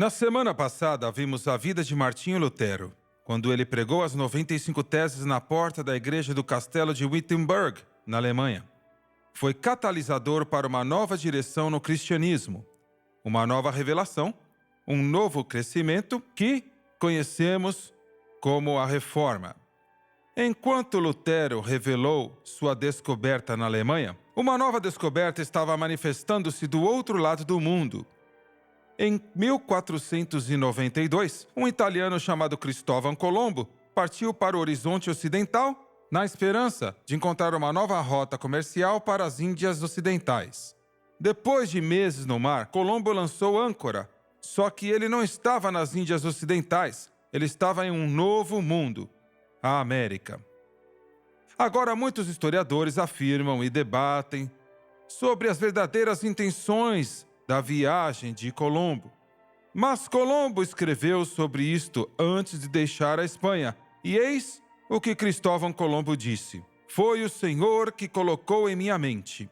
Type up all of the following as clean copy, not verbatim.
Na semana passada, vimos a vida de Martinho Lutero, quando ele pregou as 95 teses na porta da igreja do castelo de Wittenberg, na Alemanha. Foi catalisador para uma nova direção no cristianismo, uma nova revelação, um novo crescimento que conhecemos como a Reforma. Enquanto Lutero revelou sua descoberta na Alemanha, uma nova descoberta estava manifestando-se do outro lado do mundo. Em 1492, um italiano chamado Cristóvão Colombo partiu para o horizonte ocidental na esperança de encontrar uma nova rota comercial para as Índias Ocidentais. Depois de meses no mar, Colombo lançou âncora, só que ele não estava nas Índias Ocidentais, ele estava em um novo mundo, a América. Agora, muitos historiadores afirmam e debatem sobre as verdadeiras intenções da viagem de Colombo. Mas Colombo escreveu sobre isto antes de deixar a Espanha, e eis o que Cristóvão Colombo disse: "Foi o Senhor que colocou em minha mente.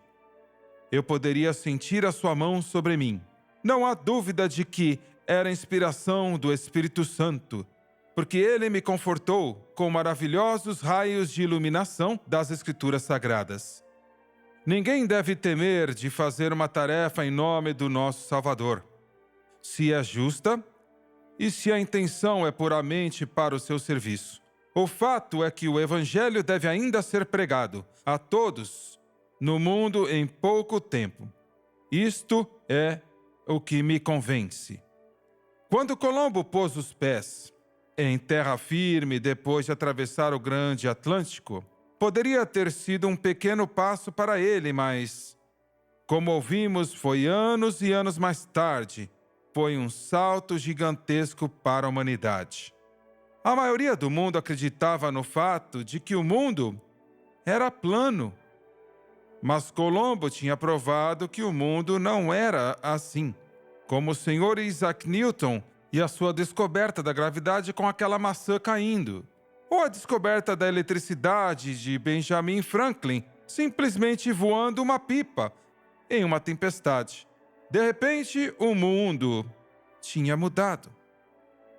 Eu poderia sentir a sua mão sobre mim. Não há dúvida de que era inspiração do Espírito Santo, porque ele me confortou com maravilhosos raios de iluminação das Escrituras Sagradas. Ninguém deve temer de fazer uma tarefa em nome do nosso Salvador, se é justa e se a intenção é puramente para o seu serviço. O fato é que o Evangelho deve ainda ser pregado a todos no mundo em pouco tempo. Isto é o que me convence." Quando Colombo pôs os pés em terra firme depois de atravessar o grande Atlântico, poderia ter sido um pequeno passo para ele, mas, como ouvimos, foi anos e anos mais tarde, foi um salto gigantesco para a humanidade. A maioria do mundo acreditava no fato de que o mundo era plano. Mas Colombo tinha provado que o mundo não era assim, como o Sr. Isaac Newton e a sua descoberta da gravidade com aquela maçã caindo, ou a descoberta da eletricidade de Benjamin Franklin simplesmente voando uma pipa em uma tempestade. De repente, o mundo tinha mudado.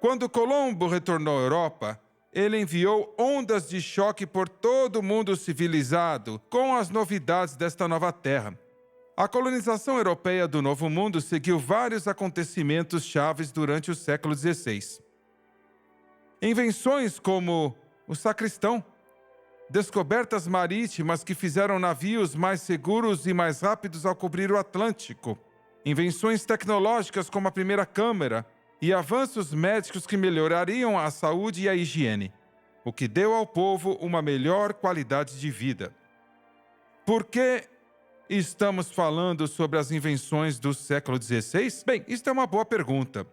Quando Colombo retornou à Europa, ele enviou ondas de choque por todo o mundo civilizado com as novidades desta nova terra. A colonização europeia do Novo Mundo seguiu vários acontecimentos chaves durante o século XVI. Invenções como o sacristão, descobertas marítimas que fizeram navios mais seguros e mais rápidos ao cobrir o Atlântico, invenções tecnológicas como a primeira câmera e avanços médicos que melhorariam a saúde e a higiene, o que deu ao povo uma melhor qualidade de vida. Por que estamos falando sobre as invenções do século XVI? Bem, isto é uma boa pergunta.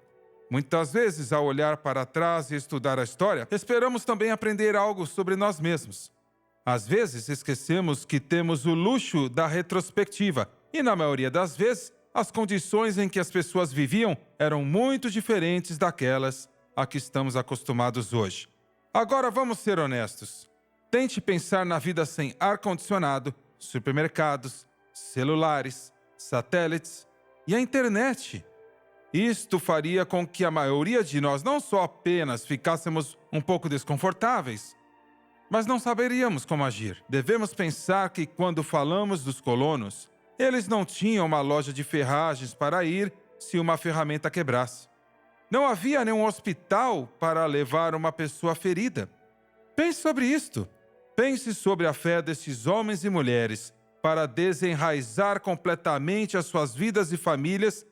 Muitas vezes, ao olhar para trás e estudar a história, esperamos também aprender algo sobre nós mesmos. Às vezes, esquecemos que temos o luxo da retrospectiva e, na maioria das vezes, as condições em que as pessoas viviam eram muito diferentes daquelas a que estamos acostumados hoje. Agora, vamos ser honestos. Tente pensar na vida sem ar-condicionado, supermercados, celulares, satélites e a internet. Isto faria com que a maioria de nós não só apenas ficássemos um pouco desconfortáveis, mas não saberíamos como agir. Devemos pensar que quando falamos dos colonos, eles não tinham uma loja de ferragens para ir se uma ferramenta quebrasse. Não havia nenhum hospital para levar uma pessoa ferida. Pense sobre isto. Pense sobre a fé desses homens e mulheres para desenraizar completamente as suas vidas e famílias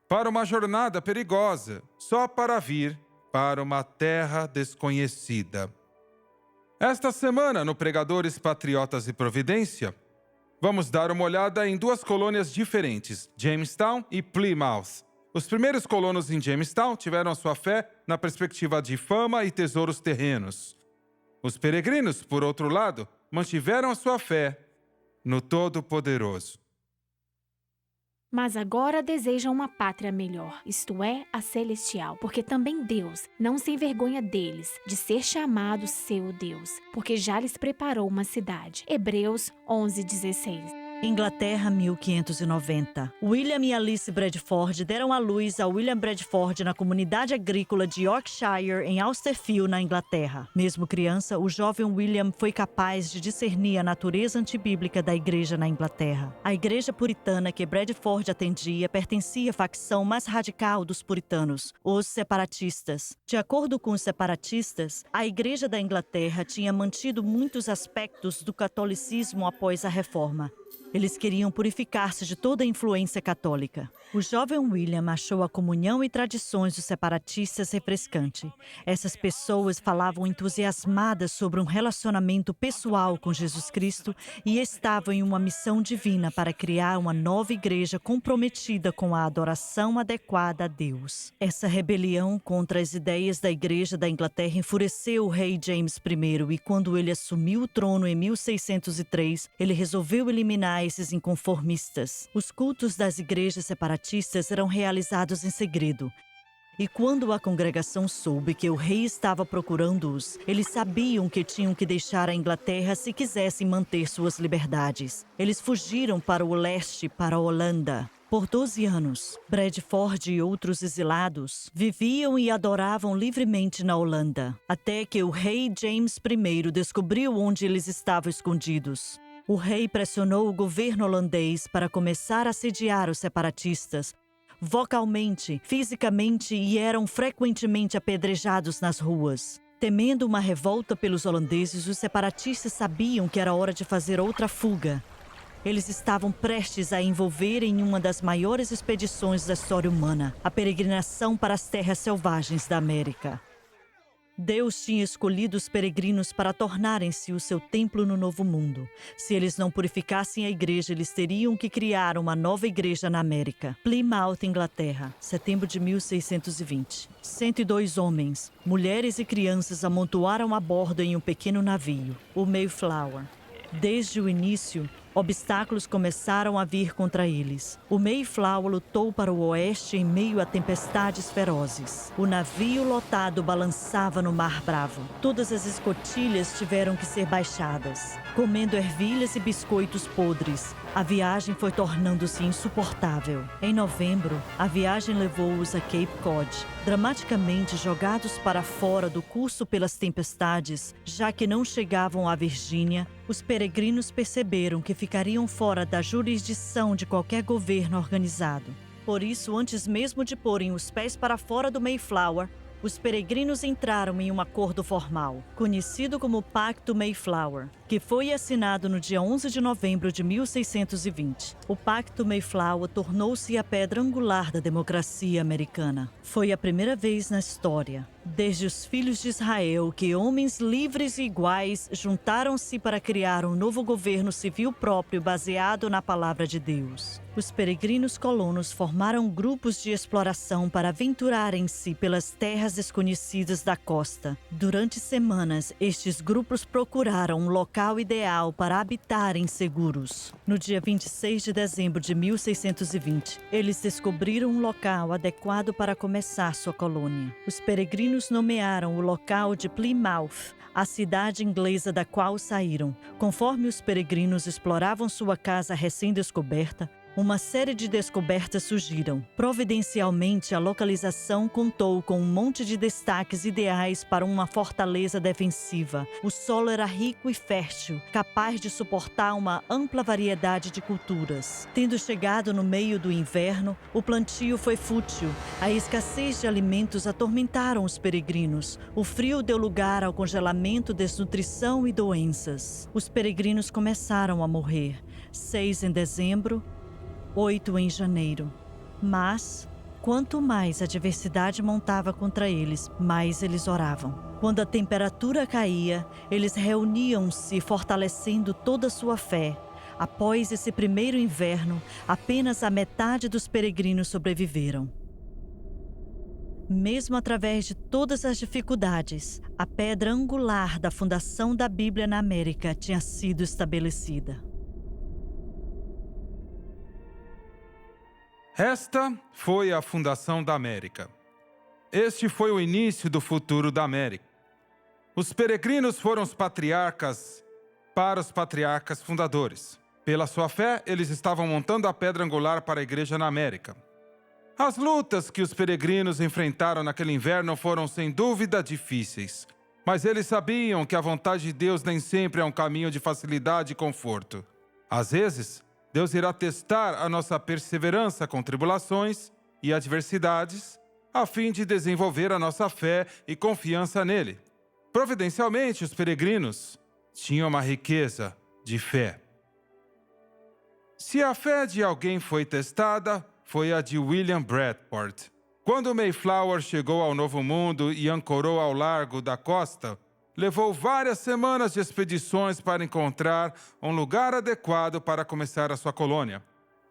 para uma jornada perigosa, só para vir para uma terra desconhecida. Esta semana, no Pregadores Patriotas e Providência, vamos dar uma olhada em duas colônias diferentes, Jamestown e Plymouth. Os primeiros colonos em Jamestown tiveram a sua fé na perspectiva de fama e tesouros terrenos. Os peregrinos, por outro lado, mantiveram a sua fé no Todo-Poderoso. Mas agora desejam uma pátria melhor, isto é, a celestial, porque também Deus não se envergonha deles, de ser chamado seu Deus, porque já lhes preparou uma cidade. Hebreus 11:16. Inglaterra, 1590. William e Alice Bradford deram à luz a William Bradford na comunidade agrícola de Yorkshire, em Austerfield, na Inglaterra. Mesmo criança, o jovem William foi capaz de discernir a natureza antibíblica da igreja na Inglaterra. A igreja puritana que Bradford atendia pertencia à facção mais radical dos puritanos, os separatistas. De acordo com os separatistas, a igreja da Inglaterra tinha mantido muitos aspectos do catolicismo após a Reforma. Eles queriam purificar-se de toda a influência católica. O jovem William achou a comunhão e tradições dos separatistas refrescante. Essas pessoas falavam entusiasmadas sobre um relacionamento pessoal com Jesus Cristo e estavam em uma missão divina para criar uma nova igreja comprometida com a adoração adequada a Deus. Essa rebelião contra as ideias da igreja da Inglaterra enfureceu o rei James I, e quando ele assumiu o trono em 1603, ele resolveu eliminar esses inconformistas. Os cultos das igrejas separatistas eram realizados em segredo. E quando a congregação soube que o rei estava procurando-os, eles sabiam que tinham que deixar a Inglaterra se quisessem manter suas liberdades. Eles fugiram para o leste, para a Holanda. Por 12 anos, Bradford e outros exilados viviam e adoravam livremente na Holanda, até que o rei James I descobriu onde eles estavam escondidos. O rei pressionou o governo holandês para começar a assediar os separatistas, vocalmente, fisicamente, e eram frequentemente apedrejados nas ruas. Temendo uma revolta pelos holandeses, os separatistas sabiam que era hora de fazer outra fuga. Eles estavam prestes a envolver em uma das maiores expedições da história humana, a peregrinação para as terras selvagens da América. Deus tinha escolhido os peregrinos para tornarem-se o seu templo no Novo Mundo. Se eles não purificassem a igreja, eles teriam que criar uma nova igreja na América. Plymouth, Inglaterra, setembro de 1620. 102 homens, mulheres e crianças amontoaram a bordo em um pequeno navio, o Mayflower. Desde o início, obstáculos começaram a vir contra eles. O Mayflower lutou para o oeste em meio a tempestades ferozes. O navio lotado balançava no Mar Bravo. Todas as escotilhas tiveram que ser baixadas. Comendo ervilhas e biscoitos podres, a viagem foi tornando-se insuportável. Em novembro, a viagem levou-os a Cape Cod. Dramaticamente jogados para fora do curso pelas tempestades, já que não chegavam à Virgínia, os peregrinos perceberam que ficariam fora da jurisdição de qualquer governo organizado. Por isso, antes mesmo de porem os pés para fora do Mayflower, os peregrinos entraram em um acordo formal, conhecido como Pacto Mayflower, que foi assinado no dia 11 de novembro de 1620. O Pacto Mayflower tornou-se a pedra angular da democracia americana. Foi a primeira vez na história, desde os filhos de Israel, que homens livres e iguais juntaram-se para criar um novo governo civil próprio baseado na palavra de Deus. Os peregrinos colonos formaram grupos de exploração para aventurarem-se pelas terras desconhecidas da costa. Durante semanas, estes grupos procuraram um local ideal para habitarem seguros. No dia 26 de dezembro de 1620, eles descobriram um local adequado para começar sua colônia. Os peregrinos nomearam o local de Plymouth, a cidade inglesa da qual saíram. Conforme os peregrinos exploravam sua casa recém-descoberta, uma série de descobertas surgiram. Providencialmente, a localização contou com um monte de destaques ideais para uma fortaleza defensiva. O solo era rico e fértil, capaz de suportar uma ampla variedade de culturas. Tendo chegado no meio do inverno, o plantio foi fútil. A escassez de alimentos atormentaram os peregrinos. O frio deu lugar ao congelamento, desnutrição e doenças. Os peregrinos começaram a morrer. 6 em dezembro, 8 em janeiro. Mas, quanto mais a adversidade montava contra eles, mais eles oravam. Quando a temperatura caía, eles reuniam-se fortalecendo toda a sua fé. Após esse primeiro inverno, apenas a metade dos peregrinos sobreviveram. Mesmo através de todas as dificuldades, a pedra angular da fundação da Bíblia na América tinha sido estabelecida. Esta foi a fundação da América. Este foi o início do futuro da América. Os peregrinos foram os patriarcas para os patriarcas fundadores. Pela sua fé, eles estavam montando a pedra angular para a igreja na América. As lutas que os peregrinos enfrentaram naquele inverno foram, sem dúvida, difíceis. Mas eles sabiam que a vontade de Deus nem sempre é um caminho de facilidade e conforto. Às vezes, Deus irá testar a nossa perseverança com tribulações e adversidades, a fim de desenvolver a nossa fé e confiança nele. Providencialmente, os peregrinos tinham uma riqueza de fé. Se a fé de alguém foi testada, foi a de William Bradford. Quando o Mayflower chegou ao Novo Mundo e ancorou ao largo da costa, levou várias semanas de expedições para encontrar um lugar adequado para começar a sua colônia.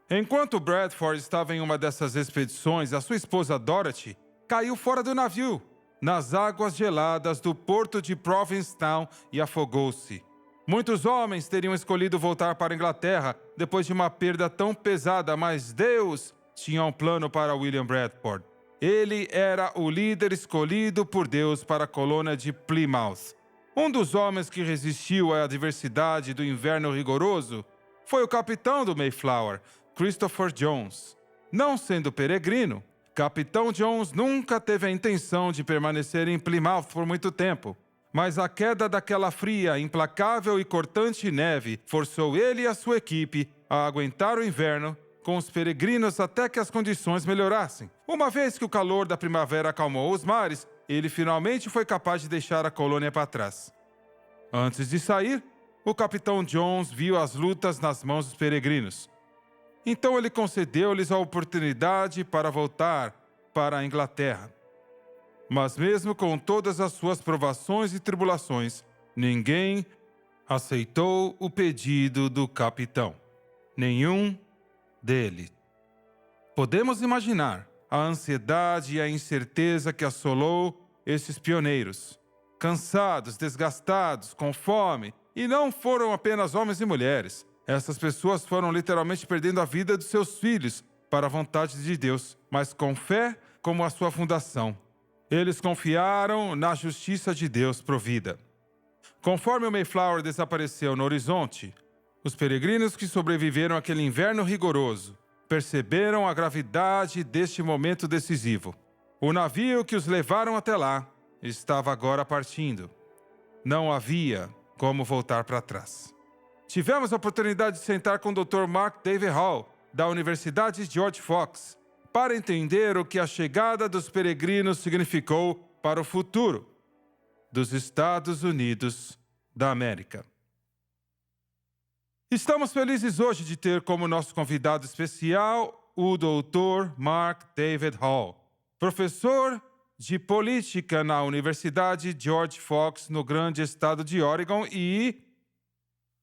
Enquanto Bradford estava em uma dessas expedições, a sua esposa Dorothy caiu fora do navio, nas águas geladas do porto de Provincetown, e afogou-se. Muitos homens teriam escolhido voltar para a Inglaterra depois de uma perda tão pesada, mas Deus tinha um plano para William Bradford. Ele era o líder escolhido por Deus para a colônia de Plymouth. Um dos homens que resistiu à adversidade do inverno rigoroso foi o capitão do Mayflower, Christopher Jones. Não sendo peregrino, Capitão Jones nunca teve a intenção de permanecer em Plymouth por muito tempo. Mas a queda daquela fria, implacável e cortante neve forçou ele e a sua equipe a aguentar o inverno com os peregrinos até que as condições melhorassem. Uma vez que o calor da primavera acalmou os mares, ele finalmente foi capaz de deixar a colônia para trás. Antes de sair, o capitão Jones viu as lutas nas mãos dos peregrinos. Então ele concedeu-lhes a oportunidade para voltar para a Inglaterra. Mas mesmo com todas as suas provações e tribulações, ninguém aceitou o pedido do capitão. Nenhum deles. Podemos imaginar a ansiedade e a incerteza que assolou esses pioneiros. Cansados, desgastados, com fome, e não foram apenas homens e mulheres. Essas pessoas foram literalmente perdendo a vida dos seus filhos para a vontade de Deus, mas com fé como a sua fundação. Eles confiaram na justiça de Deus provida. Conforme o Mayflower desapareceu no horizonte, os peregrinos que sobreviveram àquele inverno rigoroso perceberam a gravidade deste momento decisivo. O navio que os levaram até lá estava agora partindo. Não havia como voltar para trás. Tivemos a oportunidade de sentar com o Dr. Mark David Hall, da Universidade George Fox, para entender o que a chegada dos peregrinos significou para o futuro dos Estados Unidos da América. Estamos felizes hoje de ter como nosso convidado especial o Dr. Mark David Hall, professor de política na Universidade George Fox, no grande estado de Oregon, e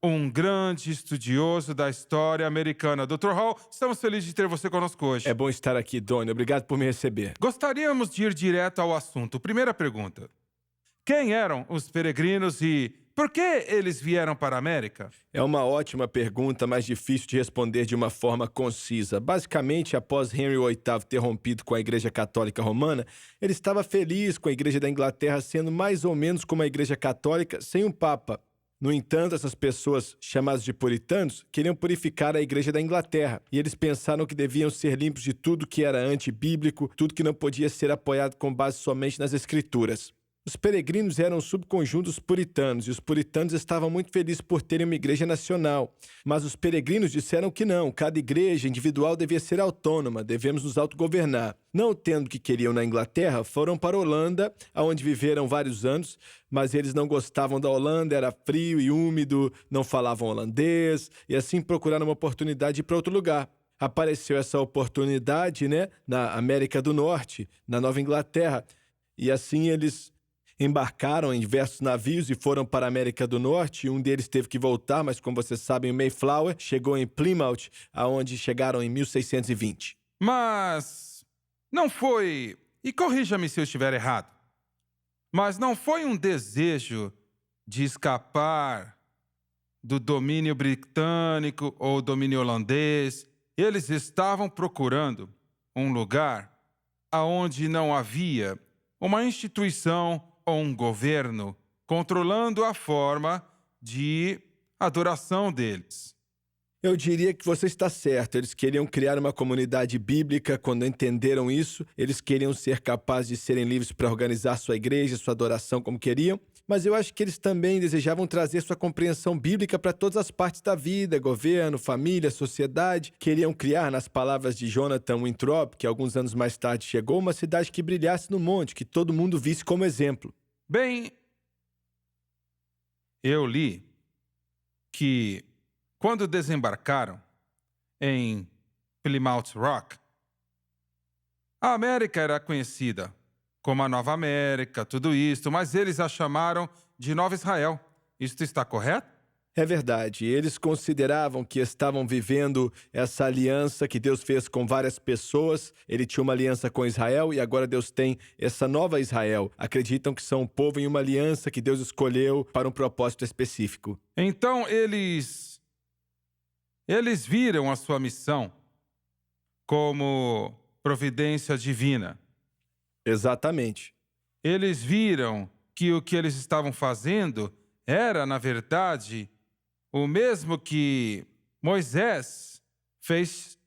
um grande estudioso da história americana. Dr. Hall, estamos felizes de ter você conosco hoje. É bom estar aqui, Donnie. Obrigado por me receber. Gostaríamos de ir direto ao assunto. Primeira pergunta. Quem eram os peregrinos e por que eles vieram para a América? É uma ótima pergunta, mas difícil de responder de uma forma concisa. Basicamente, após Henry VIII ter rompido com a Igreja Católica Romana, ele estava feliz com a Igreja da Inglaterra sendo mais ou menos como a Igreja Católica sem um Papa. No entanto, essas pessoas, chamadas de puritanos, queriam purificar a Igreja da Inglaterra, e eles pensaram que deviam ser limpos de tudo que era antibíblico, tudo que não podia ser apoiado com base somente nas Escrituras. Os peregrinos eram um subconjunto dos puritanos, e os puritanos estavam muito felizes por terem uma igreja nacional. Mas os peregrinos disseram que não, cada igreja individual devia ser autônoma, devemos nos autogovernar. Não tendo o que queriam na Inglaterra, foram para a Holanda, onde viveram vários anos, mas eles não gostavam da Holanda, era frio e úmido, não falavam holandês, e assim procuraram uma oportunidade de ir para outro lugar. Apareceu essa oportunidade, na América do Norte, na Nova Inglaterra, e assim eles embarcaram em diversos navios e foram para a América do Norte. Um deles teve que voltar, mas como vocês sabem, o Mayflower chegou em Plymouth, aonde chegaram em 1620. Mas não foi, e corrija-me se eu estiver errado, mas não foi um desejo de escapar do domínio britânico ou domínio holandês. Eles estavam procurando um lugar onde não havia uma instituição ou um governo controlando a forma de adoração deles. Eu diria que você está certo. Eles queriam criar uma comunidade bíblica. Quando entenderam isso, eles queriam ser capazes de serem livres para organizar sua igreja, sua adoração como queriam. Mas eu acho que eles também desejavam trazer sua compreensão bíblica para todas as partes da vida, governo, família, sociedade. Queriam criar, nas palavras de Jonathan Winthrop, que alguns anos mais tarde chegou, uma cidade que brilhasse no monte, que todo mundo visse como exemplo. Bem, eu li que quando desembarcaram em Plymouth Rock, a América era conhecida como a Nova América, tudo isso, mas eles a chamaram de Nova Israel. Isto está correto? É verdade, eles consideravam que estavam vivendo essa aliança que Deus fez com várias pessoas. Ele tinha uma aliança com Israel e agora Deus tem essa nova Israel. Acreditam que são um povo em uma aliança que Deus escolheu para um propósito específico. Então eles viram a sua missão como providência divina. Exatamente. Eles viram que o que eles estavam fazendo era, na verdade, o mesmo que Moisés fez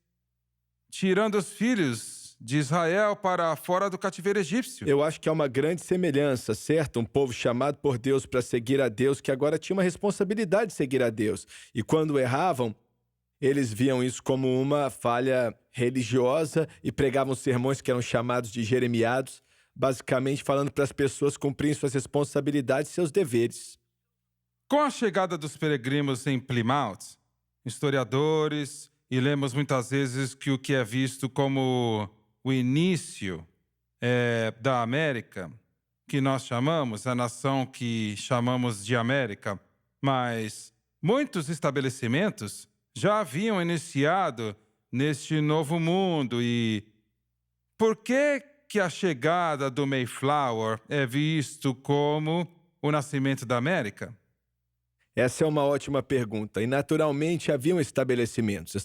tirando os filhos de Israel para fora do cativeiro egípcio. Eu acho que há uma grande semelhança, certo? Um povo chamado por Deus para seguir a Deus, que agora tinha uma responsabilidade de seguir a Deus. E quando erravam, eles viam isso como uma falha religiosa e pregavam sermões que eram chamados de jeremiados, basicamente falando para as pessoas cumprirem suas responsabilidades e seus deveres. Com a chegada dos peregrinos em Plymouth, historiadores, e lemos muitas vezes que o que é visto como o início da América, que nós chamamos, a nação que chamamos de América, mas muitos estabelecimentos já haviam iniciado neste novo mundo. E por que a chegada do Mayflower é visto como o nascimento da América? Essa é uma ótima pergunta. E, naturalmente, haviam estabelecimentos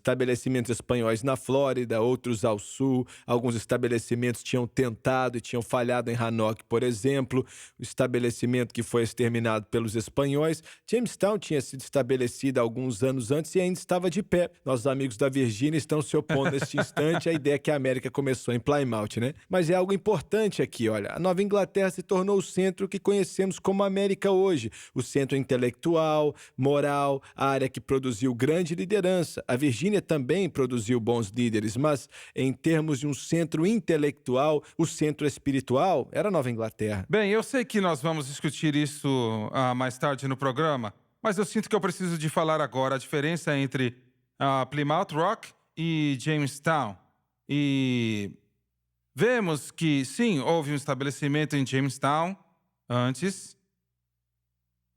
espanhóis na Flórida, outros ao sul. Alguns estabelecimentos tinham tentado e tinham falhado em Roanoke, por exemplo. O estabelecimento que foi exterminado pelos espanhóis. Jamestown tinha sido estabelecida alguns anos antes e ainda estava de pé. Nossos amigos da Virgínia estão se opondo neste instante à ideia que a América começou em Plymouth, né? Mas é algo importante aqui, olha. A Nova Inglaterra se tornou o centro que conhecemos como América hoje. O centro intelectual, moral, a área que produziu grande liderança. A Virgínia também produziu bons líderes, mas em termos de um centro intelectual, o centro espiritual era a Nova Inglaterra. Bem, eu sei que nós vamos discutir isso mais tarde no programa, mas eu sinto que eu preciso de falar agora a diferença entre Plymouth Rock e Jamestown. E vemos que, sim, houve um estabelecimento em Jamestown antes,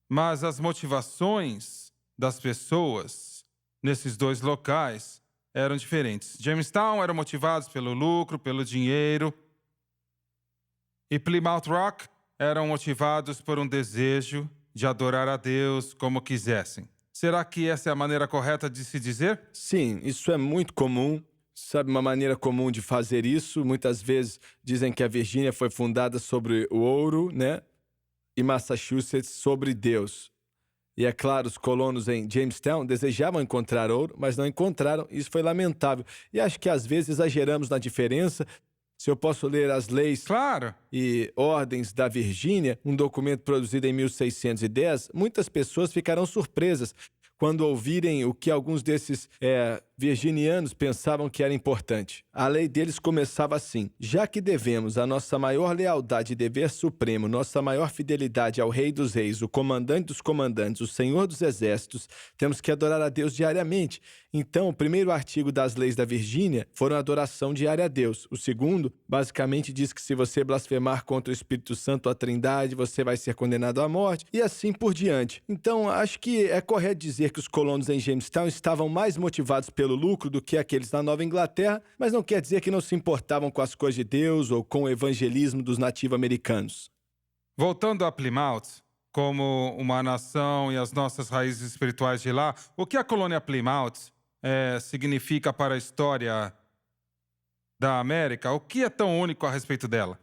mas as motivações das pessoas nesses dois locais eram diferentes. Jamestown eram motivados pelo lucro, pelo dinheiro, e Plymouth Rock eram motivados por um desejo de adorar a Deus como quisessem. Será que essa é a maneira correta de se dizer? Sim, isso é muito comum. Sabe, uma maneira comum de fazer isso, muitas vezes dizem que a Virgínia foi fundada sobre o ouro, né? E Massachusetts sobre Deus. E é claro, os colonos em Jamestown desejavam encontrar ouro, mas não encontraram. Isso foi lamentável. E acho que às vezes exageramos na diferença. Se eu posso ler as leis e ordens da Virgínia, um documento produzido em 1610, muitas pessoas ficarão surpresas quando ouvirem o que alguns desses virginianos pensavam que era importante. A lei deles começava assim: já que devemos a nossa maior lealdade e dever supremo, nossa maior fidelidade ao Rei dos Reis, o Comandante dos Comandantes, o Senhor dos Exércitos, temos que adorar a Deus diariamente. Então, o primeiro artigo das leis da Virgínia foram a adoração diária a Deus. O segundo, basicamente, diz que se você blasfemar contra o Espírito Santo, a Trindade, você vai ser condenado à morte, e assim por diante. Então, acho que é correto dizer que os colonos em Jamestown estavam mais motivados pelo lucro do que aqueles na Nova Inglaterra, mas não quer dizer que não se importavam com as coisas de Deus ou com o evangelismo dos nativo-americanos. Voltando a Plymouth, como uma nação e as nossas raízes espirituais de lá, o que a colônia Plymouth significa para a história da América? O que é tão único a respeito dela?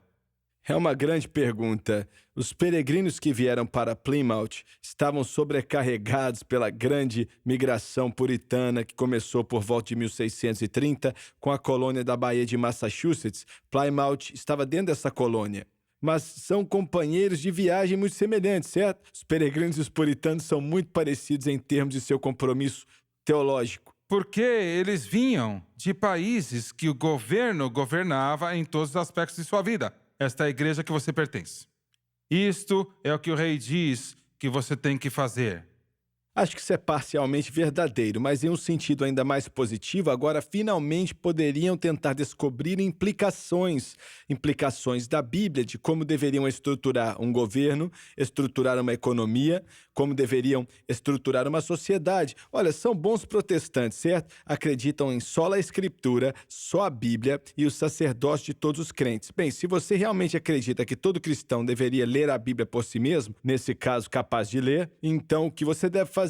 É uma grande pergunta. Os peregrinos que vieram para Plymouth estavam sobrecarregados pela grande migração puritana que começou por volta de 1630 com a colônia da Baía de Massachusetts. Plymouth estava dentro dessa colônia. Mas são companheiros de viagem muito semelhantes, certo? Os peregrinos e os puritanos são muito parecidos em termos de seu compromisso teológico. Porque eles vinham de países que o governo governava em todos os aspectos de sua vida. Esta é a igreja que você pertence. Isto é o que o rei diz que você tem que fazer. Acho que isso é parcialmente verdadeiro, mas em um sentido ainda mais positivo, agora finalmente poderiam tentar descobrir implicações da Bíblia de como deveriam estruturar um governo, estruturar uma economia, como deveriam estruturar uma sociedade. Olha, são bons protestantes, certo? Acreditam em só a Escritura, só a Bíblia e o sacerdócio de todos os crentes. Bem, se você realmente acredita que todo cristão deveria ler a Bíblia por si mesmo, nesse caso capaz de ler, então o que você deve fazer?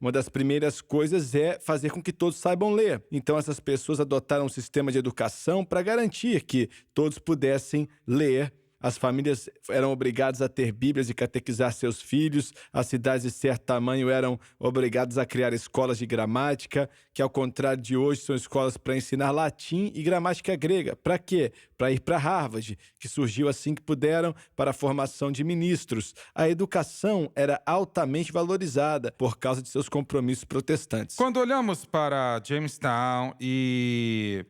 Uma das primeiras coisas é fazer com que todos saibam ler. Então essas pessoas adotaram um sistema de educação para garantir que todos pudessem ler. As famílias eram obrigadas a ter bíblias e catequizar seus filhos. As cidades de certo tamanho eram obrigadas a criar escolas de gramática, que ao contrário de hoje são escolas para ensinar latim e gramática grega. Para quê? Para ir para Harvard, que surgiu assim que puderam para a formação de ministros. A educação era altamente valorizada por causa de seus compromissos protestantes. Quando olhamos para Jamestown e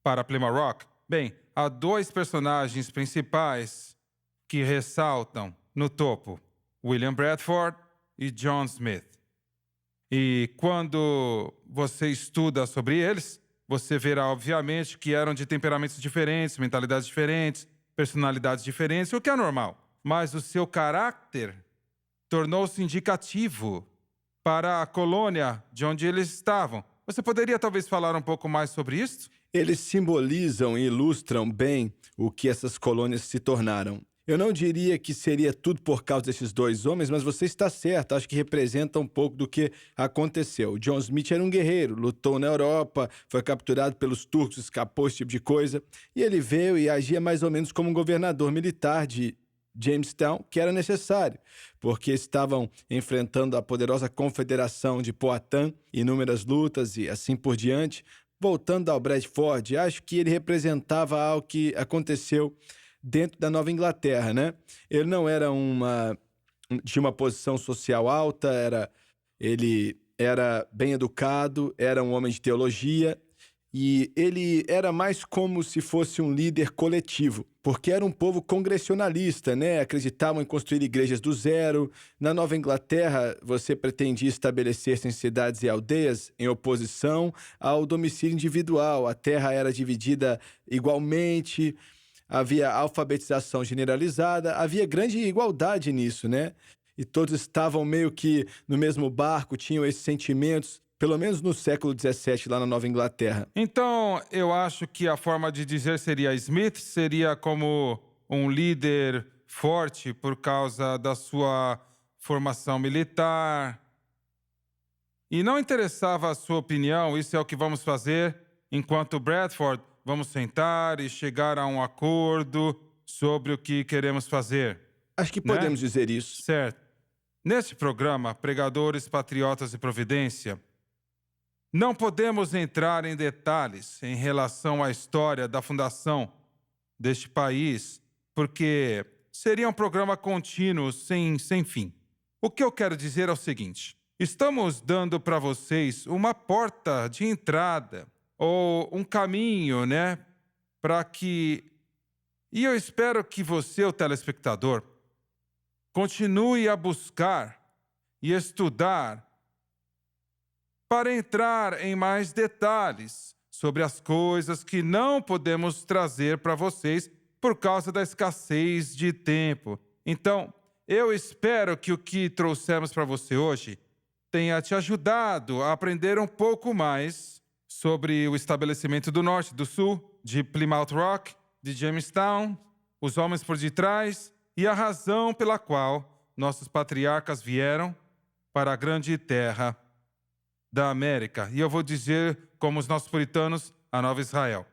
para Plymouth Rock, bem, há dois personagens principais que ressaltam no topo: William Bradford e John Smith. E quando você estuda sobre eles, você verá, obviamente, que eram de temperamentos diferentes, mentalidades diferentes, personalidades diferentes, o que é normal. Mas o seu caráter tornou-se indicativo para a colônia de onde eles estavam. Você poderia talvez falar um pouco mais sobre isso? Eles simbolizam e ilustram bem o que essas colônias se tornaram. Eu não diria que seria tudo por causa desses dois homens, mas você está certo, acho que representa um pouco do que aconteceu. John Smith era um guerreiro, lutou na Europa, foi capturado pelos turcos, escapou, esse tipo de coisa, e ele veio e agia mais ou menos como um governador militar de Jamestown, que era necessário, porque estavam enfrentando a poderosa confederação de Powhatan, inúmeras lutas e assim por diante. Voltando ao Bradford, acho que ele representava algo que aconteceu dentro da Nova Inglaterra, né? Ele não era tinha uma posição social alta, ele era bem educado, era um homem de teologia, e ele era mais como se fosse um líder coletivo, porque era um povo congressionalista, né? Acreditavam em construir igrejas do zero. Na Nova Inglaterra, você pretendia estabelecer-se em cidades e aldeias em oposição ao domicílio individual. A terra era dividida igualmente, havia alfabetização generalizada, havia grande igualdade nisso, né? E todos estavam meio que no mesmo barco, tinham esses sentimentos, pelo menos no século XVII, lá na Nova Inglaterra. Então, eu acho que a forma de dizer seria Smith seria como um líder forte por causa da sua formação militar. E não interessava a sua opinião, isso é o que vamos fazer, enquanto Bradford, vamos sentar e chegar a um acordo sobre o que queremos fazer. Acho que podemos dizer isso. Certo. Neste programa, Pregadores, Patriotas e Providência, não podemos entrar em detalhes em relação à história da fundação deste país, porque seria um programa contínuo sem fim. O que eu quero dizer é o seguinte: estamos dando para vocês uma porta de entrada, ou um caminho, né, para que... E eu espero que você, o telespectador, continue a buscar e estudar para entrar em mais detalhes sobre as coisas que não podemos trazer para vocês por causa da escassez de tempo. Então, eu espero que o que trouxemos para você hoje tenha te ajudado a aprender um pouco mais sobre o estabelecimento do Norte e do Sul, de Plymouth Rock, de Jamestown, os homens por detrás e a razão pela qual nossos patriarcas vieram para a grande terra da América. E eu vou dizer, como os nossos puritanos, a Nova Israel.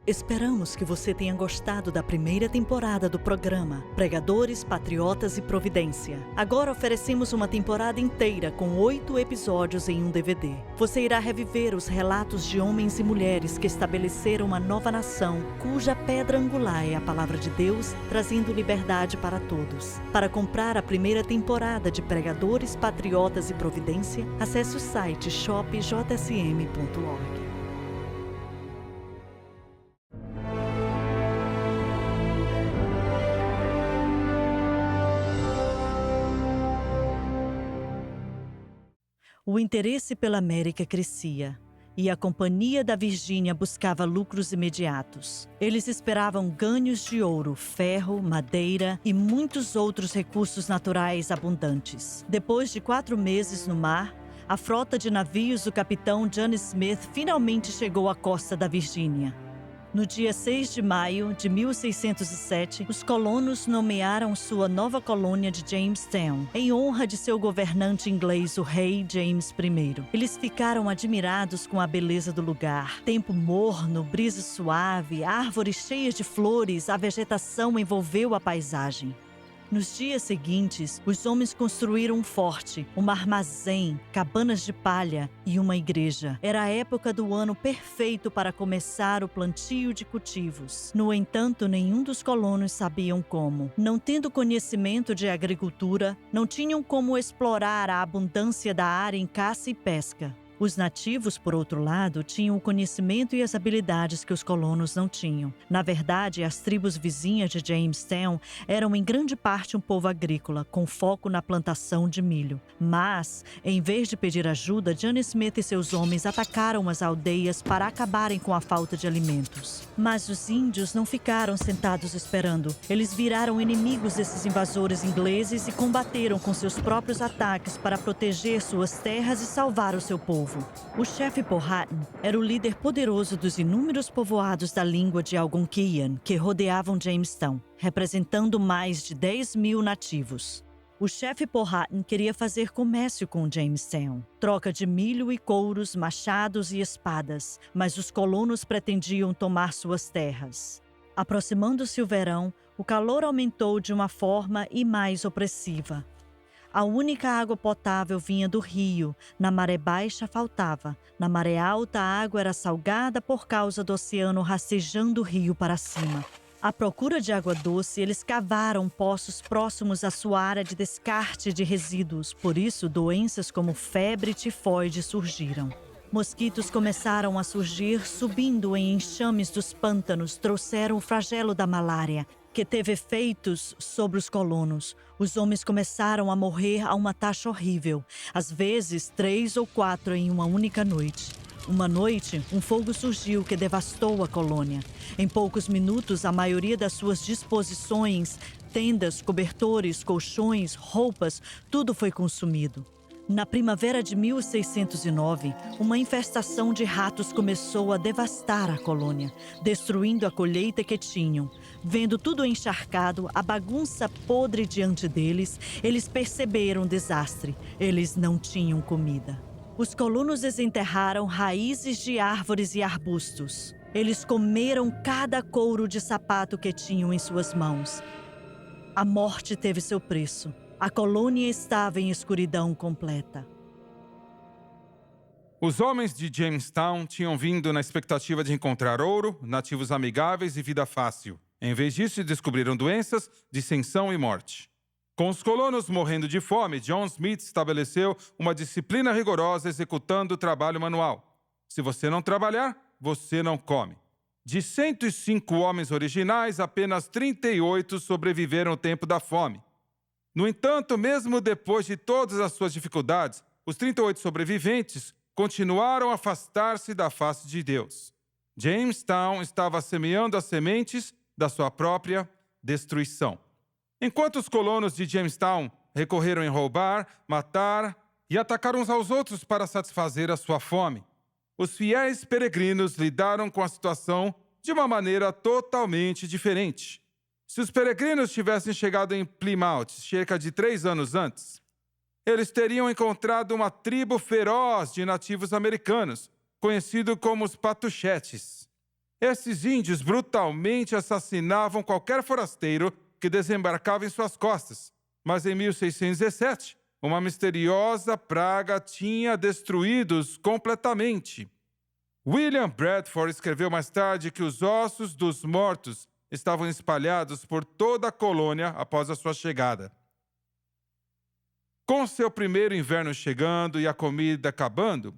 Esperamos que você tenha gostado da primeira temporada do programa Pregadores, Patriotas e Providência. Agora oferecemos uma temporada inteira com 8 episódios em um DVD. Você irá reviver os relatos de homens e mulheres que estabeleceram uma nova nação, cuja pedra angular é a Palavra de Deus, trazendo liberdade para todos. Para comprar a primeira temporada de Pregadores, Patriotas e Providência, acesse o site shopjsm.org. O interesse pela América crescia e a Companhia da Virgínia buscava lucros imediatos. Eles esperavam ganhos de ouro, ferro, madeira e muitos outros recursos naturais abundantes. Depois de 4 meses no mar, a frota de navios do capitão John Smith finalmente chegou à costa da Virgínia. No dia 6 de maio de 1607, os colonos nomearam sua nova colônia de Jamestown, em honra de seu governante inglês, o rei James I. Eles ficaram admirados com a beleza do lugar. Tempo morno, brisa suave, árvores cheias de flores, a vegetação envolveu a paisagem. Nos dias seguintes, os homens construíram um forte, um armazém, cabanas de palha e uma igreja. Era a época do ano perfeito para começar o plantio de cultivos. No entanto, nenhum dos colonos sabiam como. Não tendo conhecimento de agricultura, não tinham como explorar a abundância da área em caça e pesca. Os nativos, por outro lado, tinham o conhecimento e as habilidades que os colonos não tinham. Na verdade, as tribos vizinhas de Jamestown eram em grande parte um povo agrícola, com foco na plantação de milho. Mas, em vez de pedir ajuda, John Smith e seus homens atacaram as aldeias para acabarem com a falta de alimentos. Mas os índios não ficaram sentados esperando. Eles viraram inimigos desses invasores ingleses e combateram com seus próprios ataques para proteger suas terras e salvar o seu povo. O chefe Powhatan era o líder poderoso dos inúmeros povoados da língua de Algonquian que rodeavam Jamestown, representando mais de 10.000 nativos. O chefe Powhatan queria fazer comércio com Jamestown, troca de milho e couros, machados e espadas, mas os colonos pretendiam tomar suas terras. Aproximando-se o verão, o calor aumentou de uma forma e mais opressiva. A única água potável vinha do rio. Na maré baixa faltava. Na maré alta a água era salgada por causa do oceano rastejando o rio para cima. À procura de água doce, eles cavaram poços próximos à sua área de descarte de resíduos. Por isso, doenças como febre e tifoide surgiram. Mosquitos começaram a surgir, subindo em enxames dos pântanos, trouxeram o flagelo da malária, que teve efeitos sobre os colonos. Os homens começaram a morrer a uma taxa horrível, às vezes 3 ou 4 em uma única noite. Uma noite, um fogo surgiu que devastou a colônia. Em poucos minutos, a maioria das suas disposições, tendas, cobertores, colchões, roupas, tudo foi consumido. Na primavera de 1609, uma infestação de ratos começou a devastar a colônia, destruindo a colheita que tinham. Vendo tudo encharcado, a bagunça podre diante deles, eles perceberam o desastre. Eles não tinham comida. Os colonos desenterraram raízes de árvores e arbustos. Eles comeram cada couro de sapato que tinham em suas mãos. A morte teve seu preço. A colônia estava em escuridão completa. Os homens de Jamestown tinham vindo na expectativa de encontrar ouro, nativos amigáveis e vida fácil. Em vez disso, descobriram doenças, dissensão e morte. Com os colonos morrendo de fome, John Smith estabeleceu uma disciplina rigorosa executando o trabalho manual. Se você não trabalhar, você não come. De 105 homens originais, apenas 38 sobreviveram ao tempo da fome. No entanto, mesmo depois de todas as suas dificuldades, os 38 sobreviventes continuaram a afastar-se da face de Deus. Jamestown estava semeando as sementes da sua própria destruição. Enquanto os colonos de Jamestown recorreram em roubar, matar e atacar uns aos outros para satisfazer a sua fome, os fiéis peregrinos lidaram com a situação de uma maneira totalmente diferente. Se os peregrinos tivessem chegado em Plymouth cerca de 3 anos antes, eles teriam encontrado uma tribo feroz de nativos americanos, conhecido como os Patuxetes. Esses índios brutalmente assassinavam qualquer forasteiro que desembarcava em suas costas. Mas em 1617, uma misteriosa praga tinha destruídos completamente. William Bradford escreveu mais tarde que os ossos dos mortos estavam espalhados por toda a colônia após a sua chegada. Com seu primeiro inverno chegando e a comida acabando,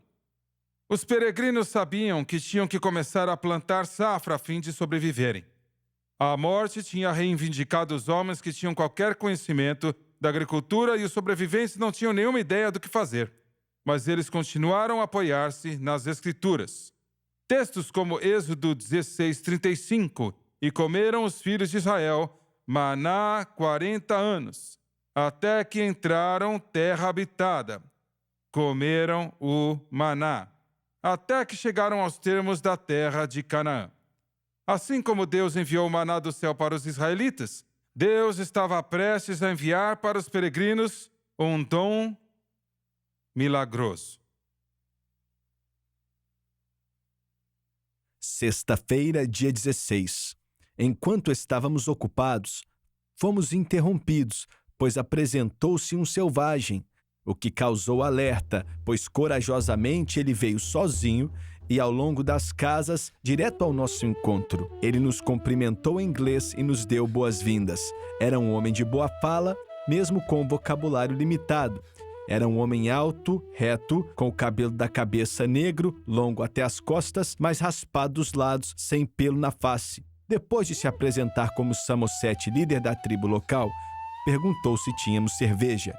os peregrinos sabiam que tinham que começar a plantar safra a fim de sobreviverem. A morte tinha reivindicado os homens que tinham qualquer conhecimento da agricultura e os sobreviventes não tinham nenhuma ideia do que fazer. Mas eles continuaram a apoiar-se nas Escrituras. Textos como Êxodo 16:35 e comeram os filhos de Israel maná 40 anos, até que entraram terra habitada. Comeram o maná, até que chegaram aos termos da terra de Canaã. Assim como Deus enviou o maná do céu para os israelitas, Deus estava prestes a enviar para os peregrinos um dom milagroso. Sexta-feira, dia 16. Enquanto estávamos ocupados, fomos interrompidos, pois apresentou-se um selvagem, o que causou alerta, pois corajosamente ele veio sozinho e ao longo das casas, direto ao nosso encontro. Ele nos cumprimentou em inglês e nos deu boas-vindas. Era um homem de boa fala, mesmo com vocabulário limitado. Era um homem alto, reto, com o cabelo da cabeça negro, longo até as costas, mas raspado dos lados, sem pelo na face. Depois de se apresentar como Samoset, líder da tribo local, perguntou se tínhamos cerveja.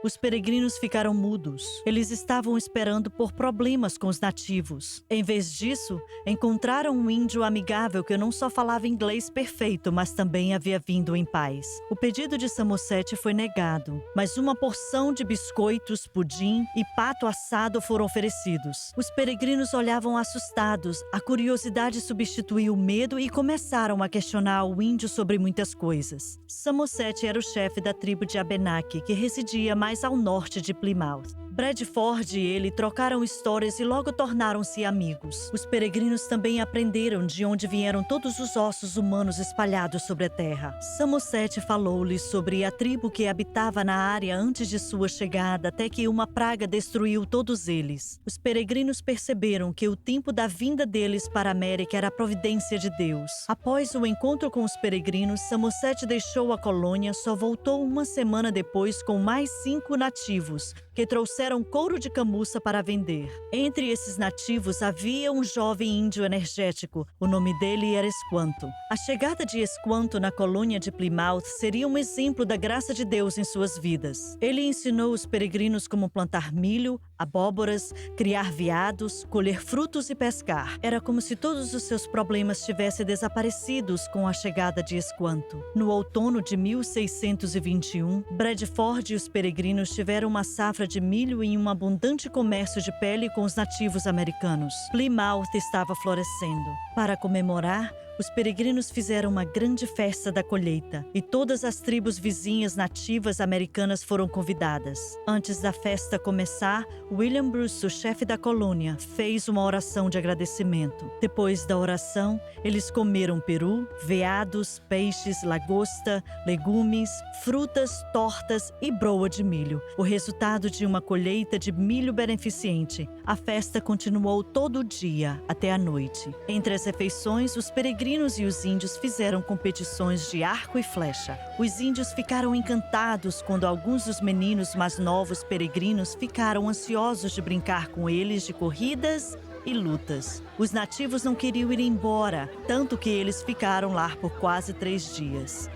Os peregrinos ficaram mudos. Eles estavam esperando por problemas com os nativos. Em vez disso, encontraram um índio amigável que não só falava inglês perfeito, mas também havia vindo em paz. O pedido de Samoset foi negado, mas uma porção de biscoitos, pudim e pato assado foram oferecidos. Os peregrinos olhavam assustados. A curiosidade substituiu o medo e começaram a questionar o índio sobre muitas coisas. Samoset era o chefe da tribo de Abenaki, que residia mais ao norte de Plymouth. Bradford e ele trocaram histórias e logo tornaram-se amigos. Os peregrinos também aprenderam de onde vieram todos os ossos humanos espalhados sobre a terra. Samoset falou-lhes sobre a tribo que habitava na área antes de sua chegada, até que uma praga destruiu todos eles. Os peregrinos perceberam que o tempo da vinda deles para a América era a providência de Deus. Após o encontro com os peregrinos, Samoset deixou a colônia, só voltou uma semana depois com mais 5 nativos, que trouxeram couro de camuça para vender. Entre esses nativos havia um jovem índio energético. O nome dele era Esquanto. A chegada de Esquanto na colônia de Plymouth seria um exemplo da graça de Deus em suas vidas. Ele ensinou os peregrinos como plantar milho, abóboras, criar veados, colher frutos e pescar. Era como se todos os seus problemas tivessem desaparecido com a chegada de Esquanto. No outono de 1621, Bradford e os peregrinos tiveram uma safra de milho e um abundante comércio de pele com os nativos americanos. Plymouth estava florescendo. Para comemorar, os peregrinos fizeram uma grande festa da colheita e todas as tribos vizinhas nativas americanas foram convidadas. Antes da festa começar, William Bruce, o chefe da colônia, fez uma oração de agradecimento. Depois da oração, eles comeram peru, veados, peixes, lagosta, legumes, frutas, tortas e broa de milho, o resultado de uma colheita de milho beneficente. A festa continuou todo o dia, até a noite. Entre as refeições, os peregrinos e os índios fizeram competições de arco e flecha. Os índios ficaram encantados quando alguns dos meninos mais novos peregrinos ficaram ansiosos de brincar com eles de corridas e lutas. Os nativos não queriam ir embora, tanto que eles ficaram lá por quase 3 dias.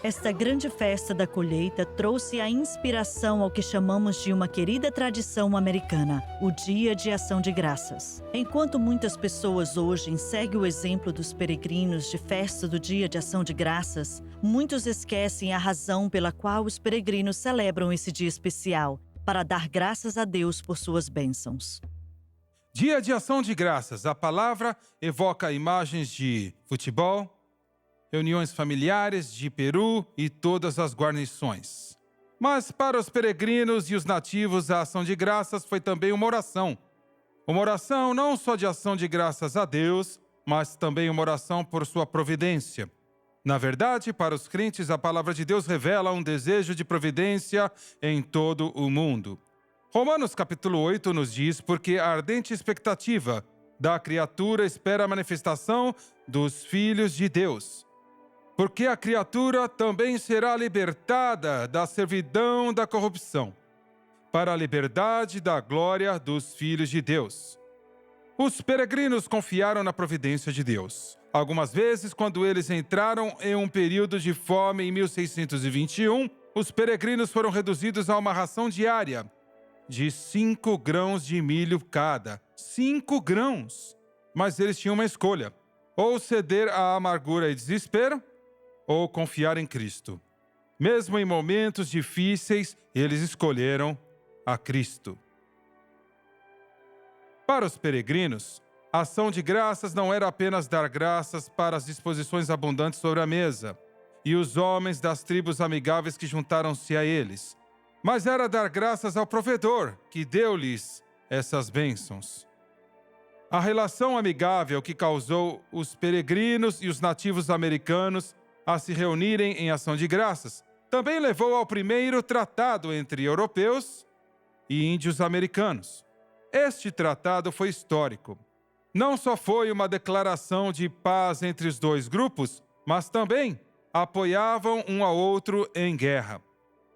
Esta grande festa da colheita trouxe a inspiração ao que chamamos de uma querida tradição americana, o Dia de Ação de Graças. Enquanto muitas pessoas hoje seguem o exemplo dos peregrinos de festa do Dia de Ação de Graças, muitos esquecem a razão pela qual os peregrinos celebram esse dia especial, para dar graças a Deus por suas bênçãos. Dia de Ação de Graças. A palavra evoca imagens de futebol, reuniões familiares de peru e todas as guarnições. Mas para os peregrinos e os nativos, a ação de graças foi também uma oração. Uma oração não só de ação de graças a Deus, mas também uma oração por sua providência. Na verdade, para os crentes, a palavra de Deus revela um desejo de providência em todo o mundo. Romanos capítulo 8 nos diz: porque a ardente expectativa da criatura espera a manifestação dos filhos de Deus. Porque a criatura também será libertada da servidão da corrupção, para a liberdade da glória dos filhos de Deus. Os peregrinos confiaram na providência de Deus. Algumas vezes, quando eles entraram em um período de fome em 1621, os peregrinos foram reduzidos a uma ração diária de 5 grãos de milho cada. 5 grãos! Mas eles tinham uma escolha: ou ceder à amargura e desespero, ou confiar em Cristo. Mesmo em momentos difíceis, eles escolheram a Cristo. Para os peregrinos, a ação de graças não era apenas dar graças para as disposições abundantes sobre a mesa e os homens das tribos amigáveis que juntaram-se a eles, mas era dar graças ao provedor que deu-lhes essas bênçãos. A relação amigável que causou os peregrinos e os nativos americanos a se reunirem em ação de graças também levou ao primeiro tratado entre europeus e índios americanos. Este tratado foi histórico. Não só foi uma declaração de paz entre os dois grupos, mas também apoiavam um ao outro em guerra.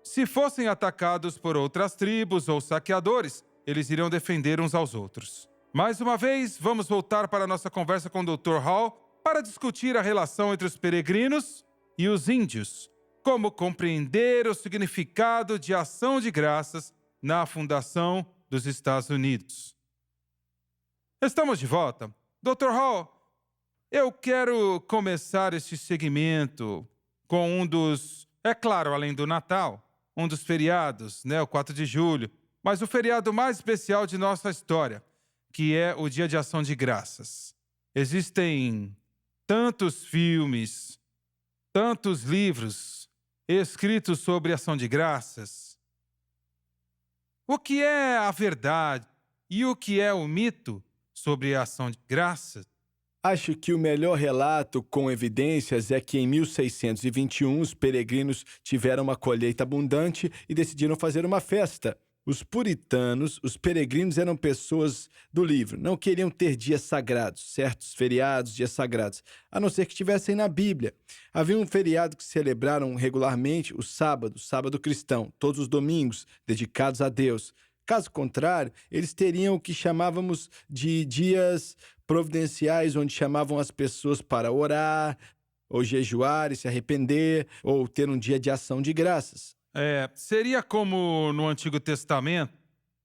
Se fossem atacados por outras tribos ou saqueadores, eles iriam defender uns aos outros. Mais uma vez, vamos voltar para a nossa conversa com o Dr. Hall para discutir a relação entre os peregrinos e os índios, como compreender o significado de ação de graças na fundação dos Estados Unidos. Estamos de volta. Dr. Hall, eu quero começar este segmento com um dos, é claro, além do Natal, um dos feriados, o 4 de julho, mas o feriado mais especial de nossa história, que é o Dia de Ação de Graças. Existem tantos filmes, tantos livros escritos sobre ação de graças. O que é a verdade e o que é o mito sobre a ação de graças? Acho que o melhor relato com evidências é que em 1621 os peregrinos tiveram uma colheita abundante e decidiram fazer uma festa. Os puritanos, os peregrinos, eram pessoas do livro. Não queriam ter dias sagrados, certos feriados, dias sagrados, a não ser que estivessem na Bíblia. Havia um feriado que celebraram regularmente, o sábado cristão, todos os domingos, dedicados a Deus. Caso contrário, eles teriam o que chamávamos de dias providenciais, onde chamavam as pessoas para orar, ou jejuar e se arrepender, ou ter um dia de ação de graças. Seria como no Antigo Testamento,